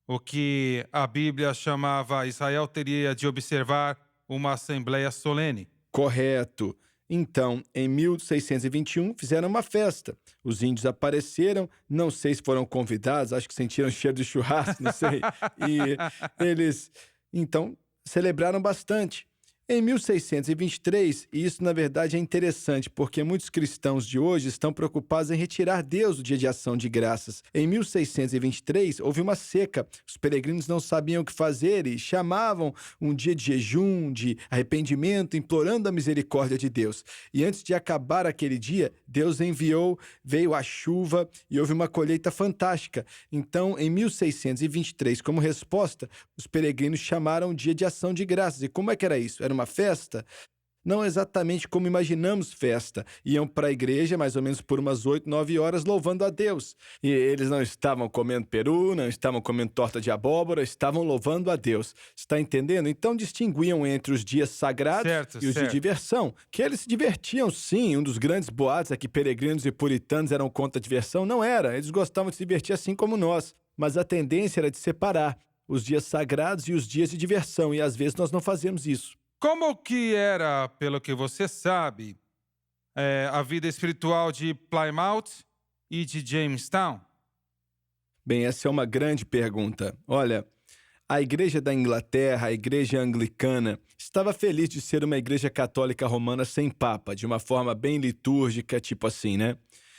o que a Bíblia chamava Israel teria de observar uma assembleia solene. Correto. Então, em 1621, fizeram uma festa. Os índios apareceram, não sei se foram convidados, acho que sentiram cheiro de churrasco, não sei. E eles, então, celebraram bastante. Em 1623, e isso na verdade é interessante, porque muitos cristãos de hoje estão preocupados em retirar Deus do dia de ação de graças. Em 1623, houve uma seca. Os peregrinos não sabiam o que fazer e chamavam um dia de jejum, de arrependimento, implorando a misericórdia de Deus. E antes de acabar aquele dia, Deus veio a chuva e houve uma colheita fantástica. Então, em 1623, como resposta, os peregrinos chamaram o dia de ação de graças. E como é que era isso? Era uma festa? Não exatamente como imaginamos festa. Iam para a igreja mais ou menos por umas 8, 9 horas louvando a Deus. E eles não estavam comendo peru, não estavam comendo torta de abóbora, estavam louvando a Deus. Está entendendo? Então distinguiam entre os dias sagrados e os de diversão. Que eles se divertiam sim. Um dos grandes boatos é que peregrinos e puritanos eram contra a diversão. Não era. Eles gostavam de se divertir assim como nós. Mas a tendência era de separar os dias sagrados e os dias de diversão. E às vezes nós não fazemos isso. Como que era, pelo que você sabe, a vida espiritual de Plymouth e de Jamestown? Bem, essa é uma grande pergunta. Olha, a Igreja da Inglaterra, a Igreja Anglicana, estava feliz de ser uma igreja católica romana sem papa, de uma forma bem litúrgica, tipo assim, né?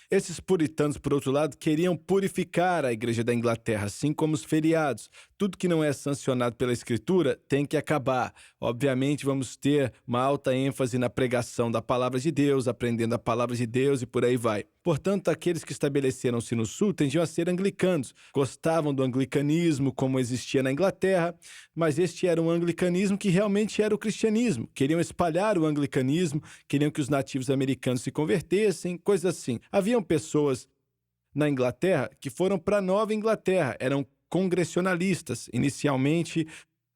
Esses puritanos, por outro lado, queriam purificar a Igreja da Inglaterra, assim como os feriados. Tudo que não é sancionado pela Escritura tem que acabar. Obviamente, vamos ter uma alta ênfase na pregação da palavra de Deus, aprendendo a palavra de Deus e por aí vai. Portanto, aqueles que estabeleceram-se no sul tendiam a ser anglicanos. Gostavam do anglicanismo, como existia na Inglaterra, mas este era um anglicanismo que realmente era o cristianismo. Queriam espalhar o anglicanismo, queriam que os nativos americanos se convertessem, coisas assim. Haviam pessoas na Inglaterra que foram para a Nova Inglaterra, eram congressionalistas, inicialmente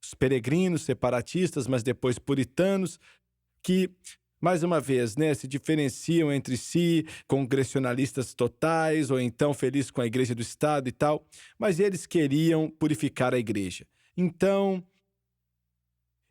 os peregrinos, separatistas, mas depois puritanos, que, mais uma vez, se diferenciam entre si, congressionalistas totais, ou então felizes com a igreja do Estado e tal, mas eles queriam purificar a igreja. Então,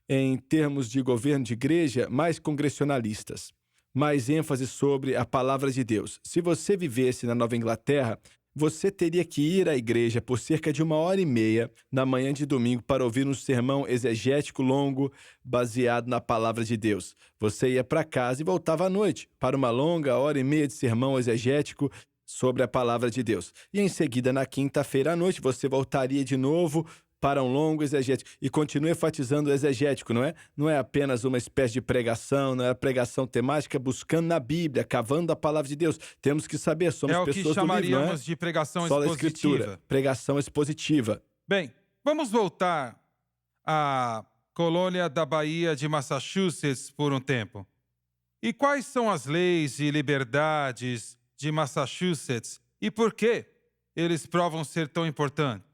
em termos de governo de igreja, mais congressionalistas, mais ênfase sobre a palavra de Deus. Se você vivesse na Nova Inglaterra, você teria que ir à igreja por cerca de 1h30 na manhã de domingo para ouvir um sermão exegético longo baseado na palavra de Deus. Você ia para casa e voltava à noite para uma longa 1h30 de sermão exegético sobre a palavra de Deus. E em seguida, na quinta-feira à noite, você voltaria de novo para um longo exegético. E continua enfatizando o exegético, não é? Não é apenas uma espécie de pregação, não é a pregação temática, buscando na Bíblia, cavando a palavra de Deus. Temos que saber, somos pessoas do livro, não é? É o que chamaríamos de pregação Só expositiva. da Escritura, pregação expositiva. Bem, vamos voltar à colônia da Baía de Massachusetts por um tempo. E quais são as leis e liberdades de Massachusetts e por que eles provam ser tão importantes?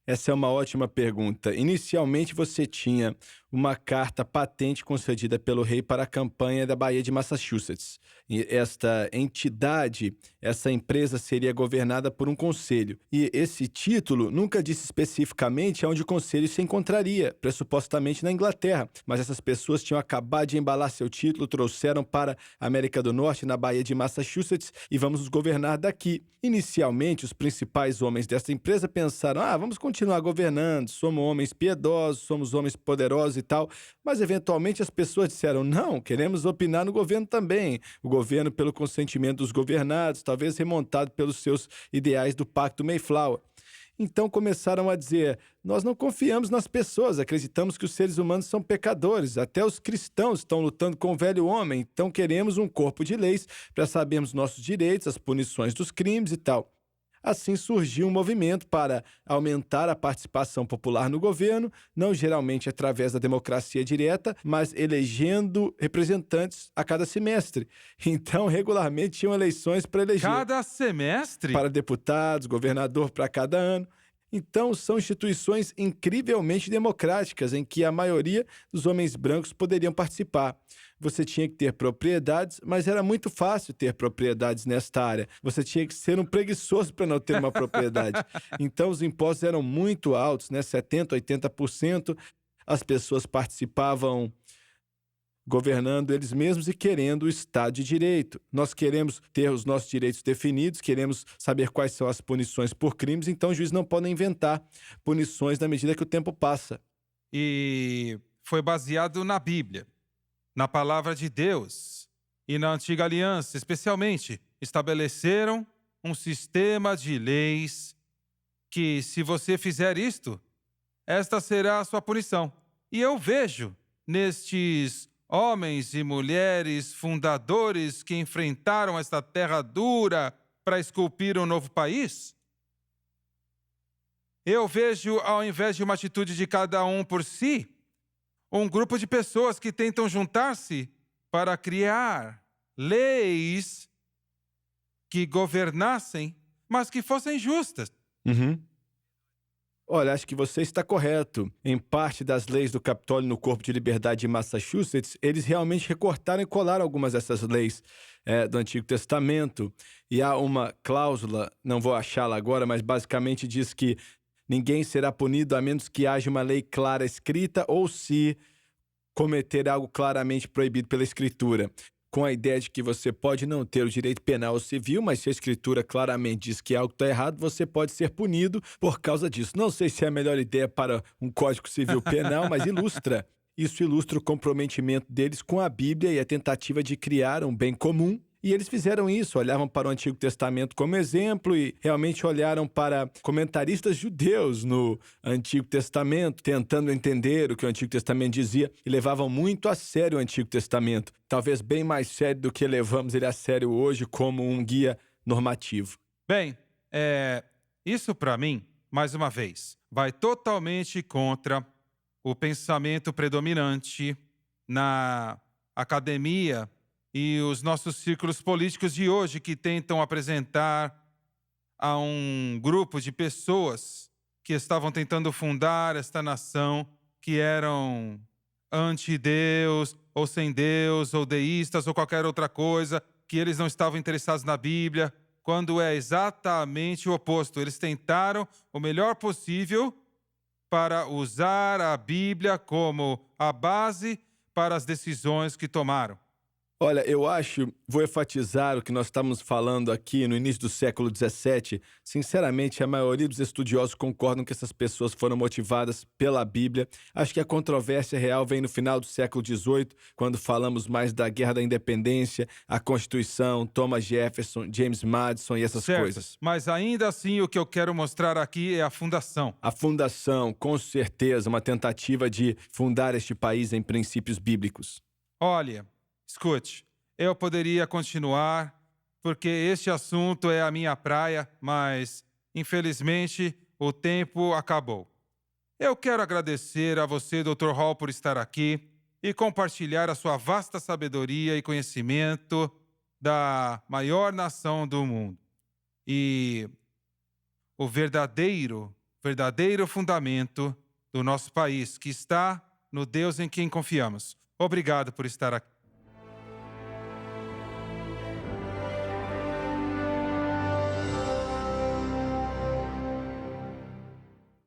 Essa é uma ótima pergunta. Inicialmente, você tinha uma carta patente concedida pelo rei para a campanha da Baía de Massachusetts. E esta entidade, essa empresa seria governada por um conselho. E esse título nunca disse especificamente onde o conselho se encontraria, pressupostamente na Inglaterra. Mas essas pessoas tinham acabado de embalar seu título, trouxeram para a América do Norte, na Baía de Massachusetts, e vamos nos governar daqui. Inicialmente, os principais homens dessa empresa pensaram, vamos continuar governando, somos homens piedosos, somos homens poderosos e tal, mas eventualmente as pessoas disseram, não, queremos opinar no governo também. O governo pelo consentimento dos governados, talvez remontado pelos seus ideais do Pacto Mayflower. Então começaram a dizer, nós não confiamos nas pessoas, acreditamos que os seres humanos são pecadores, até os cristãos estão lutando com o velho homem, então queremos um corpo de leis para sabermos nossos direitos, as punições dos crimes e tal. Assim surgiu um movimento para aumentar a participação popular no governo, não geralmente através da democracia direta, mas elegendo representantes a cada semestre. Então, regularmente tinham eleições para eleger. Cada semestre? Para deputados, governador para cada ano. Então, são instituições incrivelmente democráticas, em que a maioria dos homens brancos poderiam participar. Você tinha que ter propriedades, mas era muito fácil ter propriedades nesta área. Você tinha que ser um preguiçoso para não ter uma propriedade. Então, os impostos eram muito altos, 70%, 80%. As pessoas participavam governando eles mesmos e querendo o Estado de Direito. Nós queremos ter os nossos direitos definidos, queremos saber quais são as punições por crimes, então os juízes não podem inventar punições na medida que o tempo passa. E foi baseado na Bíblia, na palavra de Deus e na Antiga Aliança, especialmente, estabeleceram um sistema de leis que, se você fizer isto, esta será a sua punição. E eu vejo nestes homens e mulheres fundadores que enfrentaram esta terra dura para esculpir um novo país, eu vejo, ao invés de uma atitude de cada um por si, um grupo de pessoas que tentam juntar-se para criar leis que governassem, mas que fossem justas. Olha, acho que você está correto. Em parte das leis do Capitólio no Corpo de Liberdade de Massachusetts, eles realmente recortaram e colaram algumas dessas leis do Antigo Testamento. E há uma cláusula, não vou achá-la agora, mas basicamente diz que ninguém será punido a menos que haja uma lei clara escrita ou se cometer algo claramente proibido pela Escritura. Com a ideia de que você pode não ter o direito penal ou civil, mas se a Escritura claramente diz que algo está errado, você pode ser punido por causa disso. Não sei se é a melhor ideia para um Código Civil Penal, mas Isso ilustra o comprometimento deles com a Bíblia e a tentativa de criar um bem comum E eles fizeram isso, olhavam para o Antigo Testamento como exemplo e realmente olharam para comentaristas judeus no Antigo Testamento, tentando entender o que o Antigo Testamento dizia, e levavam muito a sério o Antigo Testamento, talvez bem mais sério do que levamos ele a sério hoje como um guia normativo. Bem, isso para mim, mais uma vez, vai totalmente contra o pensamento predominante na academia e os nossos círculos políticos de hoje, que tentam apresentar a um grupo de pessoas que estavam tentando fundar esta nação, que eram anti-Deus, ou sem Deus, ou deístas, ou qualquer outra coisa, que eles não estavam interessados na Bíblia, quando é exatamente o oposto. Eles tentaram o melhor possível para usar a Bíblia como a base para as decisões que tomaram. Olha, eu vou enfatizar o que nós estamos falando aqui no início do século XVII. Sinceramente, a maioria dos estudiosos concordam que essas pessoas foram motivadas pela Bíblia. Acho que a controvérsia real vem no final do século XVIII, quando falamos mais da Guerra da Independência, a Constituição, Thomas Jefferson, James Madison e essas coisas. Mas ainda assim, o que eu quero mostrar aqui é a fundação. A fundação, com certeza, uma tentativa de fundar este país em princípios bíblicos. Olha, escute, eu poderia continuar, porque este assunto é a minha praia, mas, infelizmente, o tempo acabou. Eu quero agradecer a você, Dr. Hall, por estar aqui e compartilhar a sua vasta sabedoria e conhecimento da maior nação do mundo. E o verdadeiro fundamento do nosso país, que está no Deus em quem confiamos. Obrigado por estar aqui.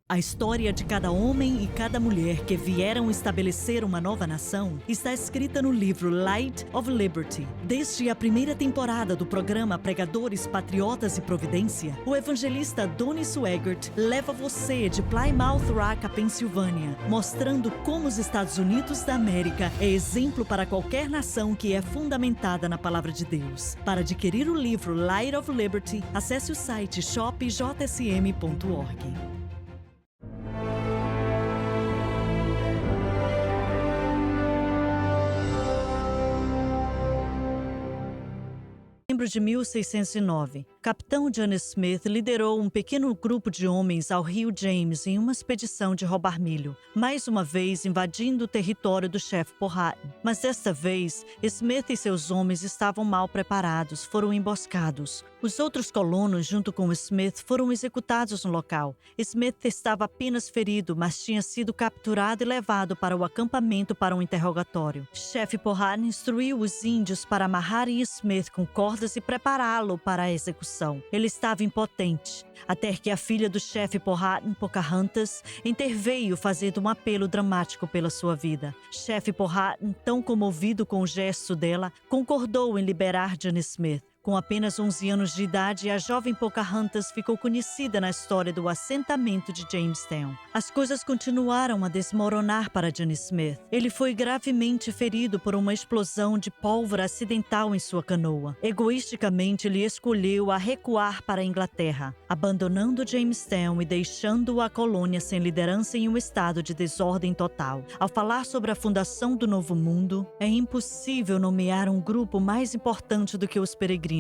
A história de cada homem e cada mulher que vieram estabelecer uma nova nação está escrita no livro Light of Liberty. Desde a primeira temporada do programa Pregadores, Patriotas e Providência, o evangelista Donnie Swaggart leva você de Plymouth Rock, a Pensilvânia, mostrando como os Estados Unidos da América é exemplo para qualquer nação que é fundamentada na Palavra de Deus. Para adquirir o livro Light of Liberty, acesse o site shopjsm.org. Em setembro de 1609, o capitão John Smith liderou um pequeno grupo de homens ao rio James em uma expedição de roubar milho, mais uma vez invadindo o território do chefe Powhatan. Mas desta vez, Smith e seus homens estavam mal preparados, foram emboscados. Os outros colonos, junto com Smith, foram executados no local. Smith estava apenas ferido, mas tinha sido capturado e levado para o acampamento para um interrogatório. Chefe Powhatan instruiu os índios para amarrarem Smith com cordas e prepará-lo para a execução. Ele estava impotente, até que a filha do chefe Powhatan, Pocahontas, interveio fazendo um apelo dramático pela sua vida. Chefe Powhatan, tão comovido com o gesto dela, concordou em liberar John Smith. Com apenas 11 anos de idade, a jovem Pocahontas ficou conhecida na história do assentamento de Jamestown. As coisas continuaram a desmoronar para John Smith. Ele foi gravemente ferido por uma explosão de pólvora acidental em sua canoa. Egoisticamente, ele escolheu a recuar para a Inglaterra, abandonando Jamestown e deixando a colônia sem liderança em um estado de desordem total. Ao falar sobre a fundação do Novo Mundo, é impossível nomear um grupo mais importante do que os peregrinos.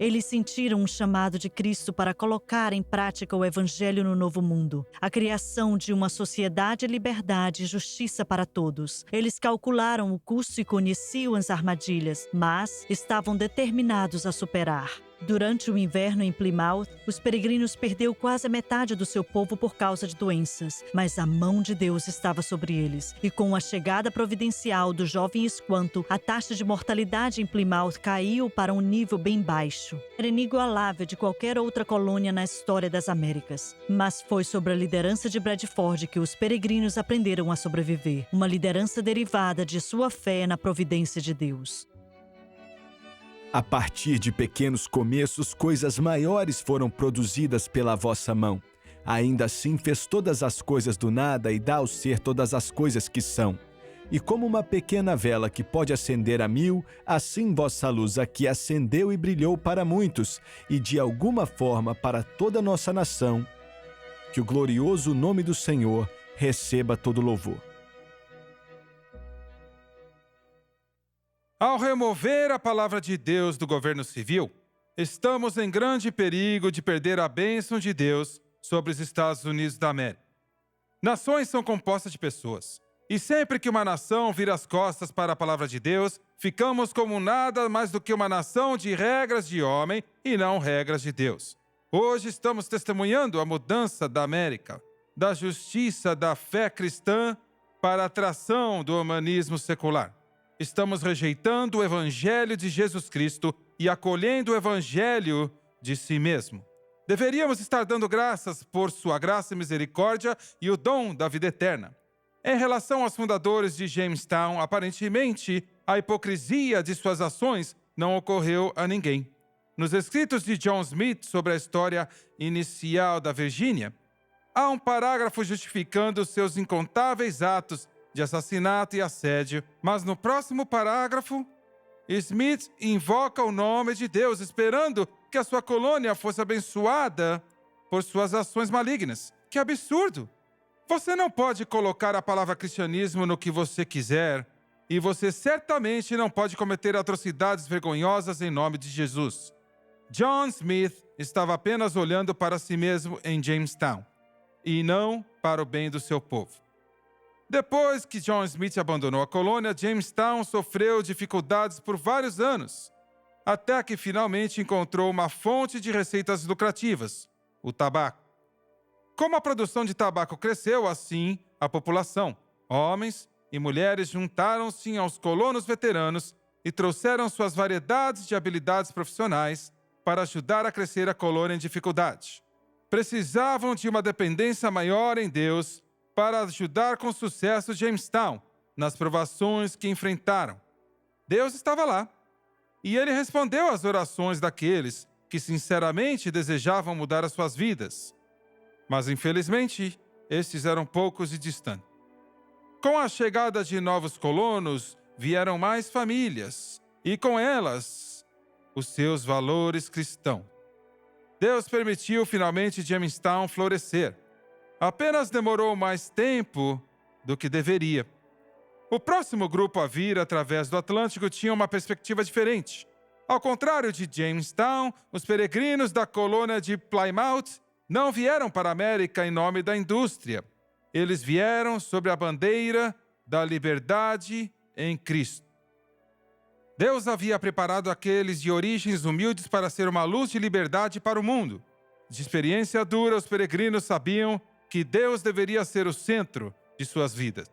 Eles sentiram um chamado de Cristo para colocar em prática o Evangelho no Novo Mundo, a criação de uma sociedade, liberdade e justiça para todos. Eles calcularam o custo e conheciam as armadilhas, mas estavam determinados a superar. Durante o inverno em Plymouth, os peregrinos perderam quase a metade do seu povo por causa de doenças, mas a mão de Deus estava sobre eles. E com a chegada providencial do jovem Esquanto, a taxa de mortalidade em Plymouth caiu para um nível bem baixo. Era inigualável de qualquer outra colônia na história das Américas. Mas foi sobre a liderança de Bradford que os peregrinos aprenderam a sobreviver. Uma liderança derivada de sua fé na providência de Deus. A partir de pequenos começos, coisas maiores foram produzidas pela vossa mão. Ainda assim fez todas as coisas do nada e dá ao ser todas as coisas que são. E como uma pequena vela que pode acender a 1000, assim vossa luz aqui acendeu e brilhou para muitos, e de alguma forma para toda a nossa nação. Que o glorioso nome do Senhor receba todo louvor. Ao remover a palavra de Deus do governo civil, estamos em grande perigo de perder a bênção de Deus sobre os Estados Unidos da América. Nações são compostas de pessoas. E sempre que uma nação vira as costas para a palavra de Deus, ficamos como nada mais do que uma nação de regras de homem e não regras de Deus. Hoje estamos testemunhando a mudança da América, da justiça da fé cristã para a atração do humanismo secular. Estamos rejeitando o evangelho de Jesus Cristo e acolhendo o evangelho de si mesmo. Deveríamos estar dando graças por sua graça e misericórdia e o dom da vida eterna. Em relação aos fundadores de Jamestown, aparentemente, a hipocrisia de suas ações não ocorreu a ninguém. Nos escritos de John Smith sobre a história inicial da Virgínia, há um parágrafo justificando seus incontáveis atos de assassinato e assédio, mas no próximo parágrafo, Smith invoca o nome de Deus, esperando que a sua colônia fosse abençoada por suas ações malignas. Que absurdo! Você não pode colocar a palavra cristianismo no que você quiser, e você certamente não pode cometer atrocidades vergonhosas em nome de Jesus. John Smith estava apenas olhando para si mesmo em Jamestown, e não para o bem do seu povo. Depois que John Smith abandonou a colônia, Jamestown sofreu dificuldades por vários anos, até que finalmente encontrou uma fonte de receitas lucrativas, o tabaco. Como a produção de tabaco cresceu, assim a população. Homens e mulheres juntaram-se aos colonos veteranos e trouxeram suas variedades de habilidades profissionais para ajudar a crescer a colônia em dificuldade. Precisavam de uma dependência maior em Deus para ajudar com sucesso Jamestown nas provações que enfrentaram. Deus estava lá, e ele respondeu às orações daqueles que sinceramente desejavam mudar as suas vidas. Mas, infelizmente, estes eram poucos e distantes. Com a chegada de novos colonos, vieram mais famílias, e com elas, os seus valores cristãos. Deus permitiu finalmente Jamestown florescer. Apenas demorou mais tempo do que deveria. O próximo grupo a vir através do Atlântico tinha uma perspectiva diferente. Ao contrário de Jamestown, os peregrinos da colônia de Plymouth não vieram para a América em nome da indústria. Eles vieram sob a bandeira da liberdade em Cristo. Deus havia preparado aqueles de origens humildes para ser uma luz de liberdade para o mundo. De experiência dura, os peregrinos sabiam que Deus deveria ser o centro de suas vidas.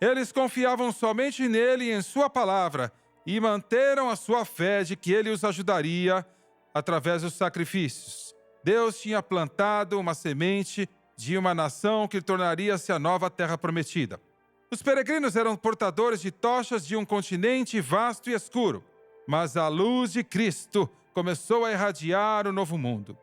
Eles confiavam somente nele e em sua palavra e manteram a sua fé de que ele os ajudaria através dos sacrifícios. Deus tinha plantado uma semente de uma nação que tornaria-se a nova terra prometida. Os peregrinos eram portadores de tochas de um continente vasto e escuro, mas a luz de Cristo começou a irradiar o novo mundo.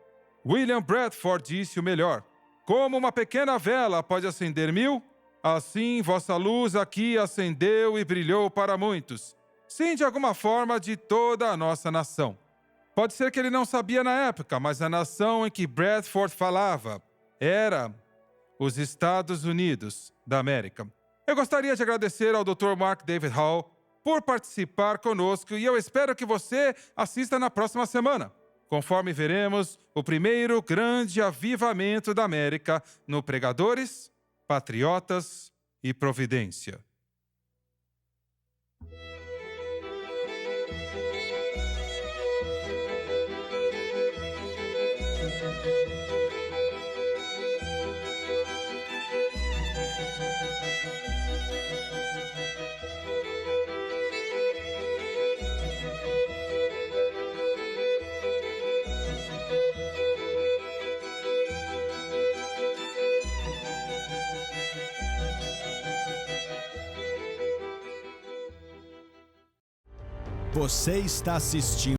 William Bradford disse o melhor: como uma pequena vela pode acender 1000, assim vossa luz aqui acendeu e brilhou para muitos. Sim, de alguma forma, de toda a nossa nação. Pode ser que ele não sabia na época, mas a nação em que Bradford falava era os Estados Unidos da América. Eu gostaria de agradecer ao Dr. Mark David Hall por participar conosco e eu espero que você assista na próxima semana, conforme veremos o primeiro grande avivamento da América no Pregadores, Patriotas e Providência. Você está assistindo